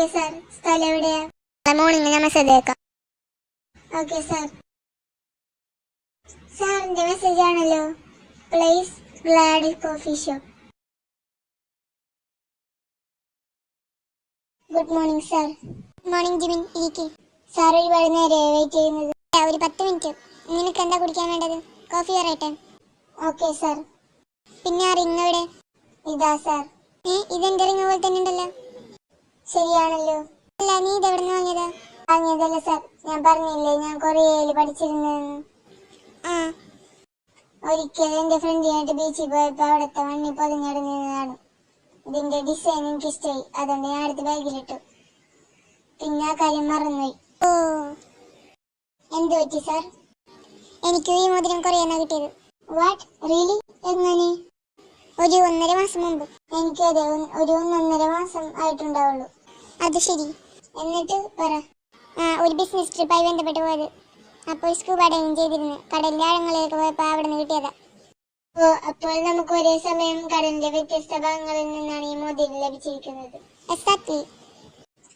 Okay sir. സ്ഥലം എവിടെയാ? Morning ഞാൻ മെസ്സേജ് അയക്കാം. Okay sir. സാറിന്റെ മെസ്സേജ് ആണല്ലോ. Place GLAAD coffee shop. Good morning sir. Morning Jimin, ഇരിക്കെ. സാർ ഒരുപാട് നേരമായി വെയിറ്റ് ചെയ്യുന്നത്. ഒരു 10 മിനിറ്റ്. നിനക്ക് എന്താ കുടിക്കാൻ വേണ്ടത്? കോഫി പറയട്ടെ? Okay sir. പിന്നെ ആ റിങ് എവിടെ? ഇതാ സാർ. ഇതെന്റെ റിങ് പോലെ തന്നെ ഉണ്ടല്ലോ. ശരിയാണല്ലോ. അല്ല, നീ ഇതെവിടെ നിന്ന് വാങ്ങിയതാ? വാങ്ങിയതല്ല സാർ, ഞാൻ പറഞ്ഞില്ലേ ഞാൻ കൊറിയയിൽ പഠിച്ചിരുന്നെന്ന്. ഒരിക്കൽ എന്റെ ഫ്രണ്ടിനായിട്ട് ബീച്ചിൽ പോയപ്പോ അവിടുത്തെ മണ്ണി പൊതിഞ്ഞിടുന്നതാണ്. ഇതിന്റെ ഡിസൈൻ എനിക്ക് ഇഷ്ടമായി, അതുകൊണ്ട് ഞാൻ അടുത്ത് ബാഗിലിട്ടു. പിന്നെ ആ കാര്യം മറന്നുപോയി. എന്ത് പറ്റി സാർ? എനിക്ക് ഈ മോതിരം കൊറിയന്നാ കിട്ടിയത്. What, really? എങ്ങനെ? ഒരു 1.5 മാസം മുമ്പ്. എനിക്കത് ഒരു 1.5 മാസം ആയിട്ടുണ്ടാവുള്ളൂ. അത് ശരി. എന്നിട്ട് പറ. ഒരു ബിസിനസ് ട്രിപ്പായി ബന്ധപ്പെട്ട് പോയത്. അപ്പോൾ സ്കൂബ ഡൈവിംഗ് ചെയ്തിരുന്നു. കടലിന്റെ ആഴങ്ങളിലേക്ക് പോയപ്പോൾ അവിടെ നിന്ന് കിട്ടിയതാ. ഓ, അപ്പോൾ നമുക്ക് ഒരേ സമയം കടലിന്റെ വ്യത്യസ്ത ഭാഗങ്ങളിൽ നിന്നാണ് ഈ മോതിരം ലഭിച്ചിരിക്കുന്നത്. എക്സാക്ട്ലി.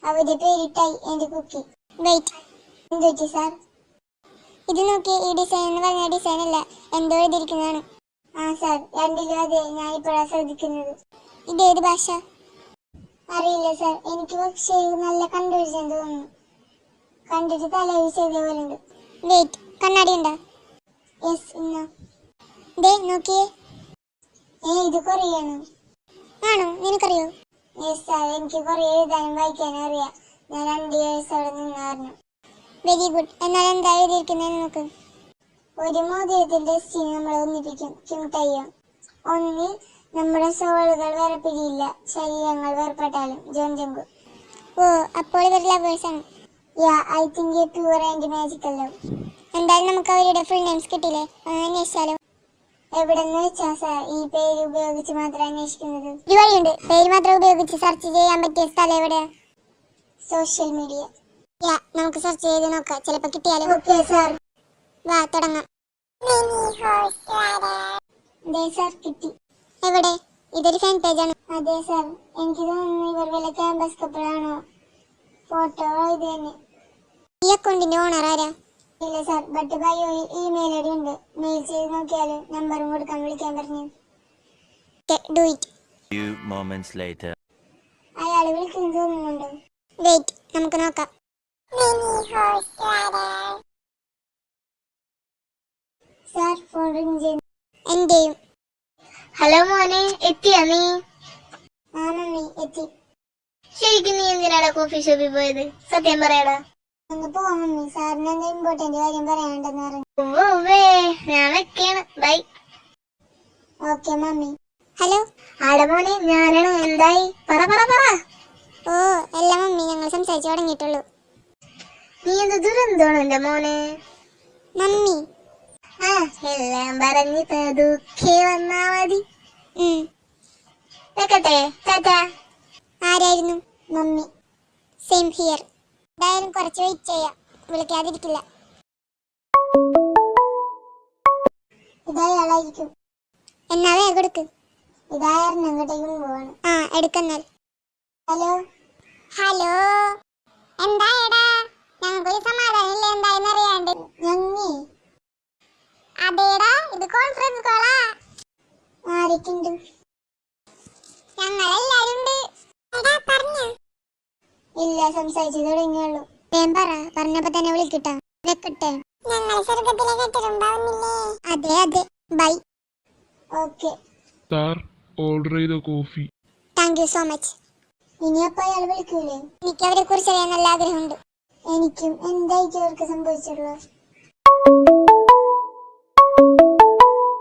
അവരുടെ പേരിട്ടായി എന്റെ കുക്കി. വെയിറ്റ്, എന്ത് പറ്റി സാർ? ഇത് നോക്കി, ഈ ഡിസൈൻ എന്ന് പറഞ്ഞ ഡിസൈൻ അല്ല, എന്തോ എഴുതിയിരിക്കുന്നതാണ്. സാർ, രണ്ടിലും അതെ, ഞാൻ ഇപ്പോഴാണ് ശ്രദ്ധിക്കുന്നത്. ഇതേത് ഭാഷ? അറിയില്ല സാർ, എനിക്ക് പക്ഷേ നല്ല കൺഫ്യൂഷൻ തോന്നുന്നു. കണ്ടിട്ട് തലയിൽ ചെയ്ത പോലുണ്ട്. വെയിറ്റ്, കണ്ണാടി ഉണ്ടോ? യെസ്, ഇന്ന ദേ നോക്കിയേ. ഇത് കൊറിയാണ്. ആണോ? നിനക്കറിയോ? യെസ് സാർ, എനിക്ക് കൊറേ എഴുതാനും വായിക്കാനും അറിയാം. ഞാൻ 2 years അവിടെ നിന്നായിരുന്നു. Very good. എന്നാൽ എന്താ എഴുതിയിരിക്കുന്നതെന്ന് നോക്ക്. ഒരു മോതിരത്തിന്റെ ഡെസ്റ്റിനി നമ്മളെ ഒന്നിപ്പിക്കും. കിം തയ്യോ. ഒന്നിൽ നമ്മുടെ സോളുകൾ വേർപിരിയില്ല, ശരീരങ്ങൾ വേർപെട്ടാലും. ജോൺ ജംഗു. ഓ, അപ്പോൾ ഇവർ ലവേഴ്സ് ആണ്. Yeah, I think a pure and magical love. എന്തായാലും നമുക്ക് അവരുടെ ഫുൾ നെയിംസ് കിട്ടില്ലേ, ഒന്ന് അന്വേഷിച്ചാലോ? എവിടെന്ന് വെച്ചാ സാർ, ഈ പേര് ഉപയോഗിച്ച് മാത്രം അന്വേഷിക്കുന്നത്? ഒരു വഴിയുണ്ട്. പേര് മാത്രം ഉപയോഗിച്ച് സെർച്ച് ചെയ്യാൻ പറ്റിയ സ്ഥലം എവിടെയാ? Social media. യാ, നമുക്ക് സെർച്ച് ചെയ്ത് നോക്കാം, ചിലപ്പോൾ കിട്ടിയാലോ. ഓക്കെ സാർ, വാ തുടങ്ങാം. അതെ സാർ, കിട്ടി. എവിടെ? ഇതൊരു ഫാൻ പേജ് ആണ്. അതെ സാർ, എനിക്ക് തോന്നുന്നു ഇവർ വല്ല ക്യാമ്പസ് കപ്പിളാണോ. ഫോട്ടോ ഇത് തന്നെ. ഈ അക്കൗണ്ടിന്റെ ഓണർ ആരാ? ഇല്ല സാർ, ബട്ട് ബയോയിൽ ഇമെയിൽ ഐഡി ഉണ്ട്. മെയിൽ ചെയ്ത് നോക്കിയാലോ, നമ്പറും കൊടുക്കാൻ വിളിക്കാൻ പറഞ്ഞു. Do it. Few moments later. അയാൾ വിളിക്കുന്നു തോന്നുന്നുണ്ടോ? വെയിറ്റ്, നമുക്ക് നോക്കാം. സാർ, ഫോൺ റിംഗ് ചെയ്യുന്നു. എന്റെയും. ഹലോ മോനെ, എത്തിയാ നീ? ആ മമ്മി, എത്തി. ശരിക്കും നീ എന്തിനാടാ കോഫി ഷോപ്പിൽ പോയത്? സത്യം പറയടാ. ഒന്ന് പോവാ മമ്മി, സാറിന് എന്താ ഇമ്പോർട്ടന്റ് കാര്യം പറയാനുണ്ടെന്ന് പറഞ്ഞു. ഞാൻ വെക്കാണ്, ബൈ. Okay mummy. ഹലോ. ആടെ മോനെ, ഞാനാണ്. എന്തായി? പറ പറ പറ. ഓ, അല്ല മമ്മി, ഞങ്ങൾ സംസാരിച്ചു തുടങ്ങിയിട്ടുള്ളൂ. നീ എന്ത് ദുരന്തമാണ് എന്റെ മോനെ. മമ്മി, എല്ലാം പറഞ്ഞ് പതുക്കെ വന്നാ മതി. വെക്കട്ടെ, ടാറ്റ. ആരായിരുന്നു? മമ്മി. Same here. എന്തായാലും കുറച്ച് വെയിറ്റ് ചെയ്യാം, വിളിക്കാതിരിക്കില്ല. ഇതയാളായിരിക്കും. എന്നാ വേഗം എടുക്ക്. ഇതായിരുന്നു എങ്ങോട്ടേക്കും പോവാണ്. എടുക്കുന്നാൽ. ഹലോ. ഹലോ, എന്തായടാ? ഞങ്ങൾക്കൊരു സമാധാനമില്ല, എന്തായെന്ന് അറിയാണ്ട്. ഞങ്ങി. അതേടാ, ഇത് കോൺഫറൻസ് കോളാ. ആരൊക്കെയുണ്ട്? ഞങ്ങളെല്ലാരും ഉണ്ട്. ഇല്ല, സംസാരിച്ചു തുടങ്ങിയുള്ളൂ. ഞാൻ പറഞ്ഞപ്പോ തന്നെ വിളിക്കട്ടെ? വെക്കട്ടെ. ഞങ്ങൾ സ്വർഗത്തിലെ കെട്ടിട്ടുണ്ടാവുന്നില്ലേ? അതെ അതെ, ബൈ. ഓക്കെ സാർ, ഓർഡർ ചെയ്ത coffee. Thank you so much. ഇനി അപ്പൊ അയാൾ വിളിക്കൂലേ? എനിക്ക് അവരെ കുറിച്ച് അറിയാൻ നല്ല ആഗ്രഹമുണ്ട്. എനിക്കും. എന്തായിരിക്കും അവർക്ക് സംഭവിച്ചിട്ടുള്ളത്?